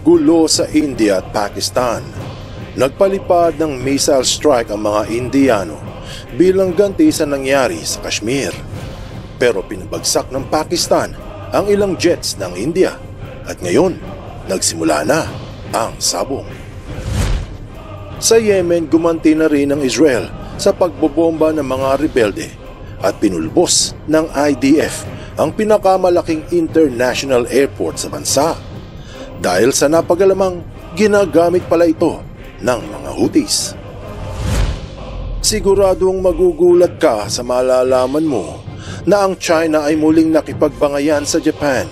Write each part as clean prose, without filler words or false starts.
Gulo sa India at Pakistan. Nagpalipad ng missile strike ang mga Indiano bilang ganti sa nangyari sa Kashmir. Pero pinabagsak ng Pakistan ang ilang jets ng India at ngayon nagsimula na ang sabong. Sa Yemen, gumanti na rin ang Israel sa pagbobomba ng mga rebelde at pinulbos ng IDF ang pinakamalaking international airport sa bansa. Dahil sa napagalamang ginagamit pala ito ng mga Houthis. Siguradong magugulat ka sa malalaman mo na ang China ay muling nakipagbangayan sa Japan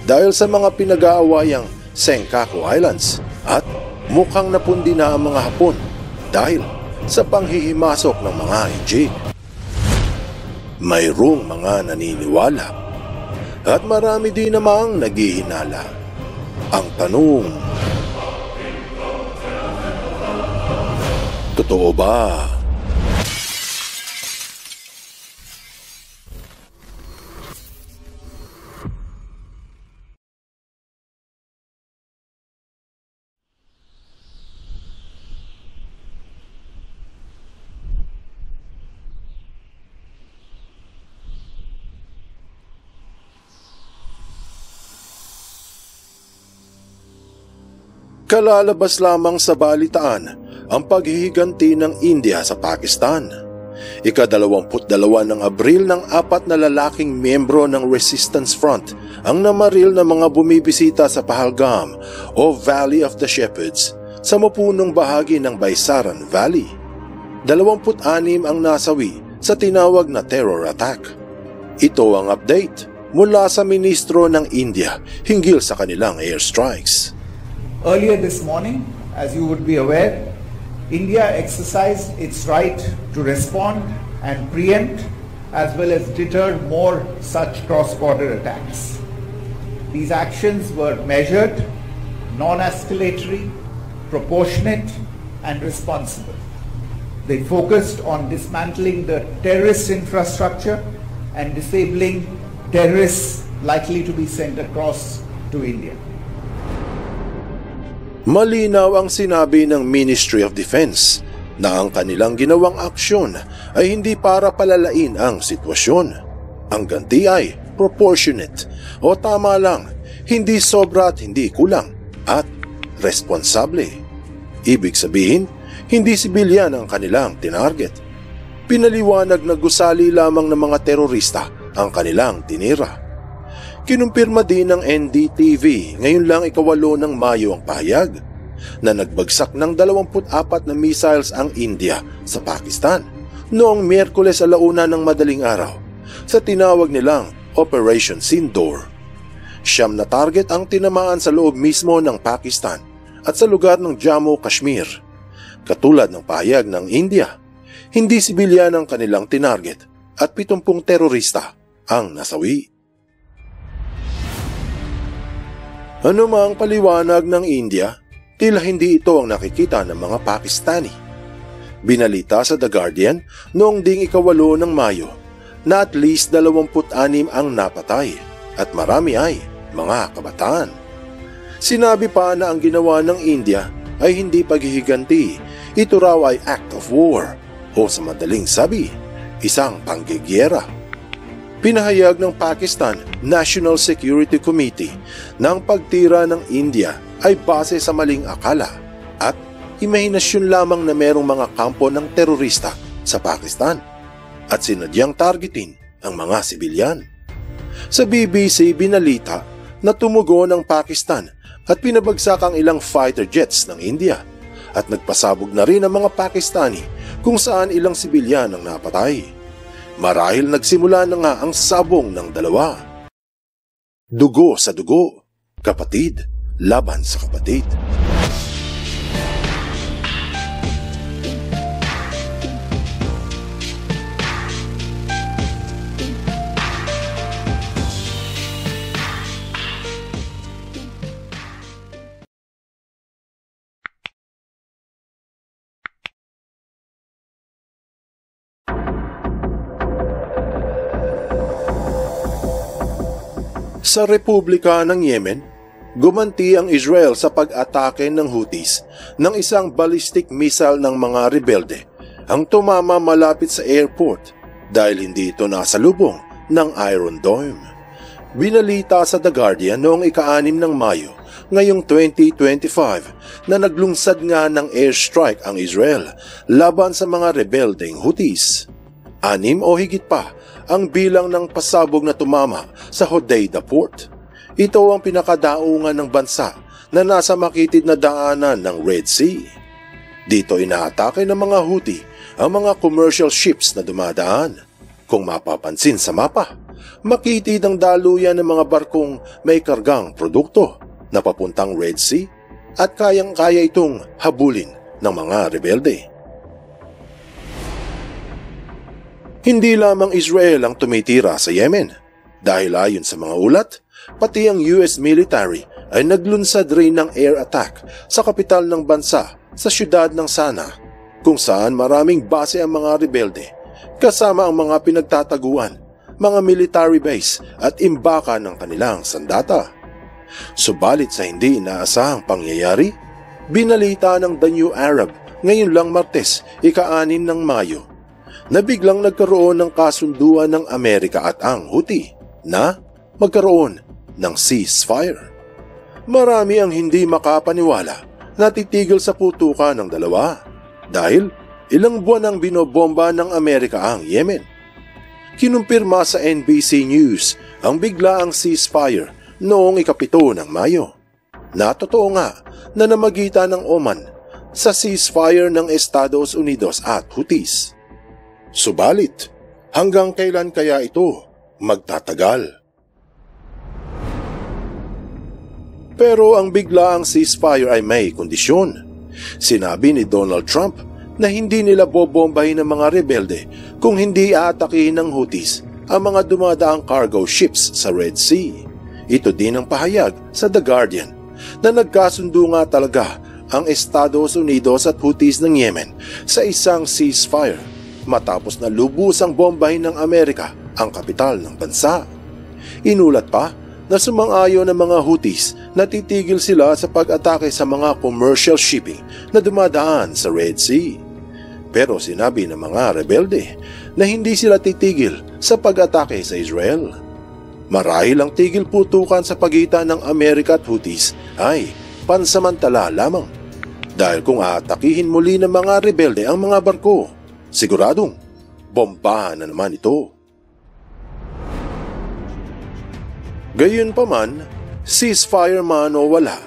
dahil sa mga pinag-aawayang Senkaku Islands at mukhang napundi na ang mga Hapon dahil sa panghihimasok ng mga Egypt. Mayroong mga naniniwala at marami din namang naghihinala. Ang tanong, totoo ba? Kalalabas lamang sa balitaan ang paghihiganti ng India sa Pakistan. Ika-22 ng Abril ng 4 na lalaking miyembro ng Resistance Front ang namaril na mga bumibisita sa Pahalgam o Valley of the Shepherds sa mapunong bahagi ng Baisaran Valley. 26 ang nasawi sa tinawag na terror attack. Ito ang update mula sa ministro ng India hinggil sa kanilang airstrikes. Earlier this morning, as you would be aware, India exercised its right to respond and preempt as well as deter more such cross-border attacks. These actions were measured, non-escalatory, proportionate and responsible. They focused on dismantling the terrorist infrastructure and disabling terrorists likely to be sent across to India. Malinaw ang sinabi ng Ministry of Defense na ang kanilang ginawang aksyon ay hindi para palalain ang sitwasyon. Ang ganti ay proportionate o tama lang, hindi sobra at hindi kulang at responsable. Ibig sabihin, hindi sibilyan ang kanilang tinarget. Pinaliwanag na gusali lamang ng mga terorista ang kanilang tinira. Kinumpirma din ng NDTV ngayon lang ika-8 ng Mayo ang pahayag na nagbagsak ng 24 na missiles ang India sa Pakistan noong Miyerkules 1:00 ng madaling araw sa tinawag nilang Operation Sindoor. 9 na target ang tinamaan sa loob mismo ng Pakistan at sa lugar ng Jammu Kashmir. Katulad ng pahayag ng India, hindi sibilyan ang kanilang tinarget at 70 terorista ang nasawi. Ano mang paliwanag ng India, tila hindi ito ang nakikita ng mga Pakistani. Binalita sa The Guardian noong ding ika-8 ng Mayo na at least 26 ang napatay at marami ay mga kabataan. Sinabi pa na ang ginawa ng India ay hindi paghihiganti, ito raw ay act of war o sa madaling sabi, isang panggigiyera. Pinahayag ng Pakistan National Security Committee na ang pagtira ng India ay base sa maling akala at imahinasyon lamang na merong mga kampo ng terorista sa Pakistan at sinadyang targetin ang mga sibilyan. Sa BBC binalita na tumugon ang Pakistan at pinabagsak ang ilang fighter jets ng India at nagpasabog na rin ang mga Pakistani kung saan ilang sibilyan ang napatay. Marahil nagsimula na nga ang sabong ng dalawa. Dugo sa dugo, kapatid laban sa kapatid. Sa Republika ng Yemen, gumanti ang Israel sa pag-atake ng Houthis ng isang ballistic missile ng mga rebelde ang tumama malapit sa airport dahil hindi ito nasalubong ng Iron Dome. Binalita sa The Guardian noong ika-6 ng Mayo ngayong 2025 na naglungsad nga ng airstrike ang Israel laban sa mga rebeldeng Houthis. 6 o higit pa ang bilang ng pasabog na tumama sa Hodeidah Port. Ito ang pinakadaungan ng bansa na nasa makitid na daanan ng Red Sea. Dito inaatake ng mga Houthi ang mga commercial ships na dumadaan. Kung mapapansin sa mapa, makitid ang daluyan ng mga barkong may kargang produkto na papuntang Red Sea at kayang-kaya itong habulin ng mga rebelde. Hindi lamang Israel ang tumitira sa Yemen dahil ayon sa mga ulat, pati ang US military ay naglunsad rin ng air attack sa kapital ng bansa sa siyudad ng Sana kung saan maraming base ang mga rebelde kasama ang mga pinagtataguan, mga military base at imbaka ng kanilang sandata. Subalit sa hindi inaasahang pangyayari, binalita ng The New Arab ngayon lang Martes, ika-6 ng Mayo, na biglang nagkaroon ng kasunduan ng Amerika at ang Houthi na magkaroon ng ceasefire. Marami ang hindi makapaniwala na titigil sa putukan ng dalawa dahil ilang buwan ang binobomba ng Amerika ang Yemen. Kinumpirma sa NBC News ang biglaang ceasefire noong ika-7 ng Mayo. Natotoo nga na namagitan ng Oman sa ceasefire ng Estados Unidos at Houthis. Subalit, hanggang kailan kaya ito magtatagal? Pero ang biglaang ceasefire ay may kondisyon. Sinabi ni Donald Trump na hindi nila bobombahin ng mga rebelde kung hindi aatakihin ng Houthis ang mga dumadaang cargo ships sa Red Sea. Ito din ang pahayag sa The Guardian na nagkasundo nga talaga ang Estados Unidos at Houthis ng Yemen sa isang ceasefire matapos na lubusang bombahin ng Amerika ang kapital ng bansa. Inulat pa na sumang-ayon ng mga Houthis na titigil sila sa pag-atake sa mga commercial shipping na dumadaan sa Red Sea. Pero sinabi ng mga rebelde na hindi sila titigil sa pag-atake sa Israel. Marahil ang tigil putukan sa pagitan ng Amerika at Houthis ay pansamantala lamang. Dahil kung aatakihin muli ng mga rebelde ang mga barko, siguradong bombahan na naman ito. Gayunpaman, ceasefire man o wala,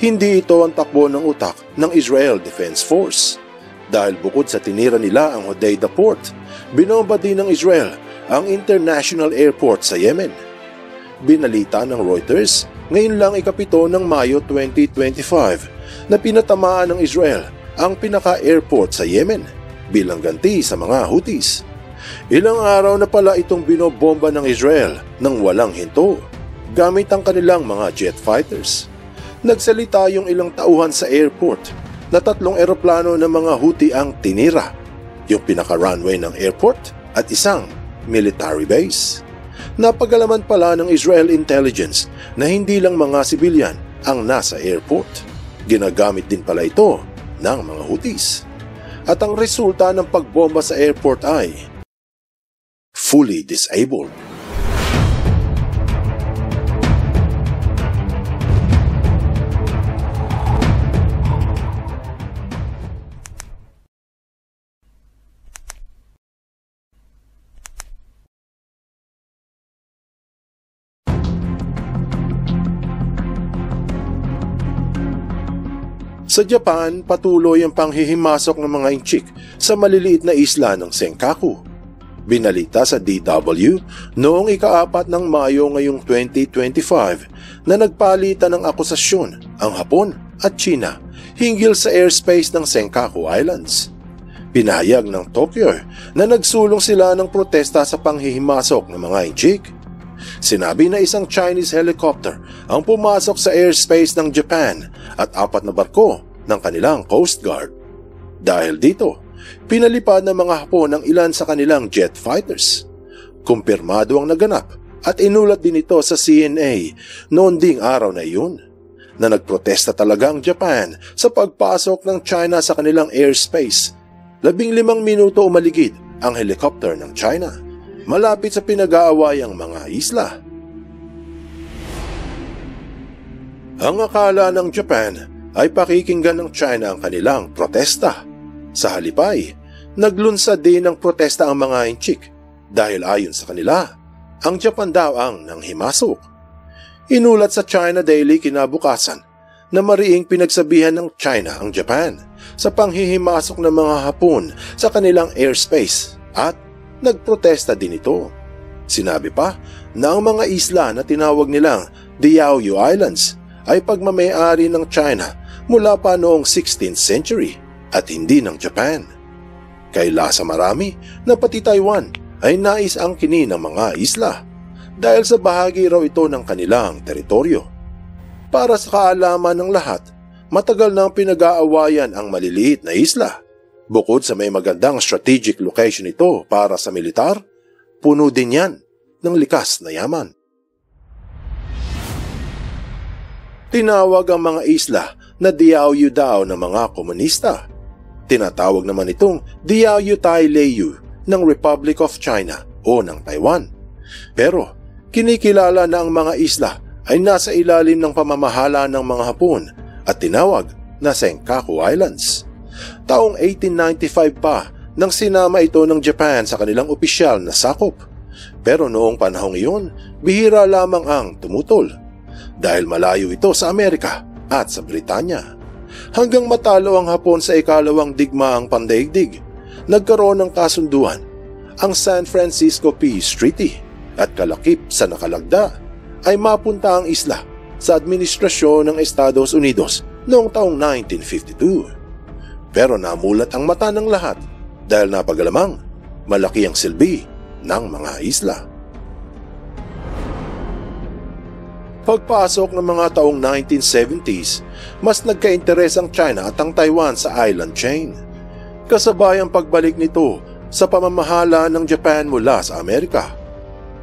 hindi ito ang takbo ng utak ng Israel Defense Force. Dahil bukod sa tinira nila ang Hodeidah Port, binomba din ng Israel ang International Airport sa Yemen. Binalita ng Reuters ngayon lang ika-7 ng Mayo 2025 na pinatamaan ng Israel ang pinaka-airport sa Yemen bilang ganti sa mga Houthis. Ilang araw na pala itong binobomba ng Israel nang walang hinto gamit ang kanilang mga jet fighters. Nagsalita yung ilang tauhan sa airport na 3 eroplano ng mga Houthi ang tinira, yung pinaka-runway ng airport at isang military base. Napagalaman pala ng Israel Intelligence na hindi lang mga sibilyan ang nasa airport. Ginagamit din pala ito ng mga Houthis. At ang resulta ng pagbomba sa airport ay fully disabled. Sa Japan, patuloy ang panghihimasok ng mga inchik sa maliliit na isla ng Senkaku. Binalita sa DW noong ika-4 ng Mayo ngayong 2025 na nagpalitan ng akusasyon ang Hapon at China hinggil sa airspace ng Senkaku Islands. Pinahayag ng Tokyo na nagsulong sila ng protesta sa panghihimasok ng mga inchik. Sinabi na isang Chinese helicopter ang pumasok sa airspace ng Japan at 4 na barko ng kanilang Coast Guard. Dahil dito, pinalipad ng mga Hapon ang ilan sa kanilang jet fighters. Kumpirmado ang naganap At inulat din ito sa CNA noon ding araw na iyon na nagprotesta talaga ang Japan sa pagpasok ng China sa kanilang airspace. 15 minuto umaligid ang helicopter ng China malapit sa pinag-aawayang mga isla. Ang akala ng Japan ay pakikinggan ng China ang kanilang protesta. Sa halip ay naglunsad din ng protesta ang mga inchik dahil ayon sa kanila, ang Japan daw ang nanghimasok. Inulat sa China Daily kinabukasan na mariing pinagsabihan ng China ang Japan sa panghihimasok ng mga Hapon sa kanilang airspace at nagprotesta din ito. Sinabi pa na ang mga isla na tinawag nilang Diaoyu Islands ay pagmamayari ng China mula pa noong 16th century at hindi ng Japan. Kaila sa marami na pati Taiwan ay nais angkinin ng mga isla dahil sa bahagi raw ito ng kanilang teritoryo. Para sa kaalaman ng lahat, matagal nang pinag-aawayan ang maliliit na isla. Bukod sa may magandang strategic location ito para sa militar, puno din yan ng likas na yaman. Tinawag ang mga isla na Diaoyu daw ng mga komunista. Tinatawag naman itong Diaoyu Taileiyu ng Republic of China o ng Taiwan. Pero kinikilala na ang mga isla ay nasa ilalim ng pamamahala ng mga Hapon at tinawag na Senkaku Islands. Taong 1895 pa nang sinama ito ng Japan sa kanilang opisyal na sakop. Pero noong panahong iyon, bihira lamang ang tumutol dahil malayo ito sa Amerika at sa Britanya. Hanggang matalo ang Hapon sa ikalawang digmaang pandaigdig, nagkaroon ng kasunduan ang San Francisco Peace Treaty at kalakip sa nakalagda ay mapunta ang isla sa administrasyon ng Estados Unidos noong taong 1952. Pero namulat ang mata ng lahat dahil napagalamang malaki ang silbi ng mga isla. Pagpasok ng mga taong 1970s, mas nagka-interes ang China at ang Taiwan sa island chain. Kasabay ang pagbalik nito sa pamamahala ng Japan mula sa Amerika.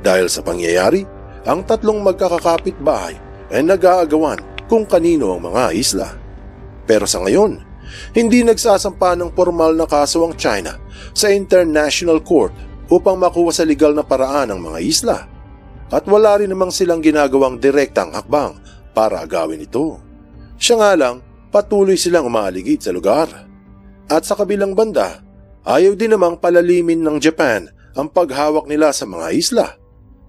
Dahil sa pangyayari, ang tatlong magkakakapitbahay ay nag-aagawan kung kanino ang mga isla. Pero sa ngayon, hindi nagsasampa ng formal na kaso ang China sa International Court upang makuha sa legal na paraan ang mga isla. At wala rin namang silang ginagawang direktang hakbang para agawin ito. Siya nga lang, patuloy silang umaaligid sa lugar. At sa kabilang banda, ayaw din namang palalimin ng Japan ang paghawak nila sa mga isla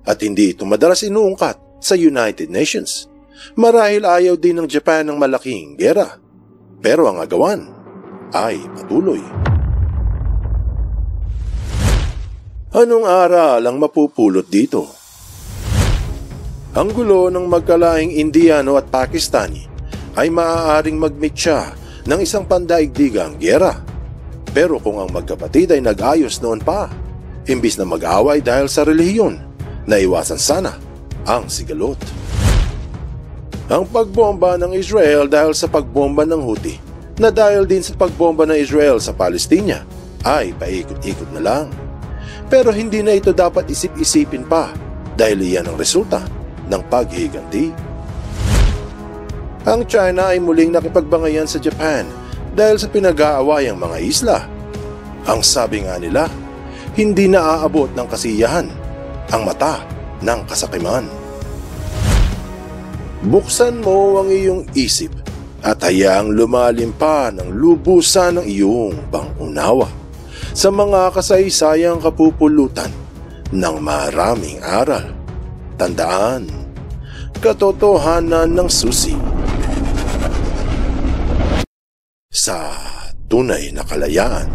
at hindi ito madalas inuungkat sa United Nations. Marahil ayaw din ng Japan ng malaking gera. Pero ang agawan ay patuloy. Anong aral ang mapupulot dito? Ang gulo ng magkalaing Indiano at Pakistani ay maaaring magmitsa ng isang pandaigdigang gera. Pero kung ang magkapatid ay nag-ayos noon pa, imbis na mag-away dahil sa relihiyon, naiwasan sana ang sigalot. Ang pagbomba ng Israel dahil sa pagbomba ng Houthi na dahil din sa pagbomba ng Israel sa Palestina ay paikot-ikot na lang. Pero hindi na ito dapat isip-isipin pa dahil iyan ang resulta ng paghihiganti. Ang China ay muling nakipagbangayan sa Japan dahil sa pinag-aawayang mga isla. Ang sabi nga nila, hindi na aabot ng kasiyahan ang mata ng kasakiman. Buksan mo ang iyong isip at hayaang lumalim pa ng lubusan ng iyong pangunawa sa mga kasaysayang kapupulutan ng maraming aral. Tandaan, katotohanan ng susi sa tunay na kalayaan.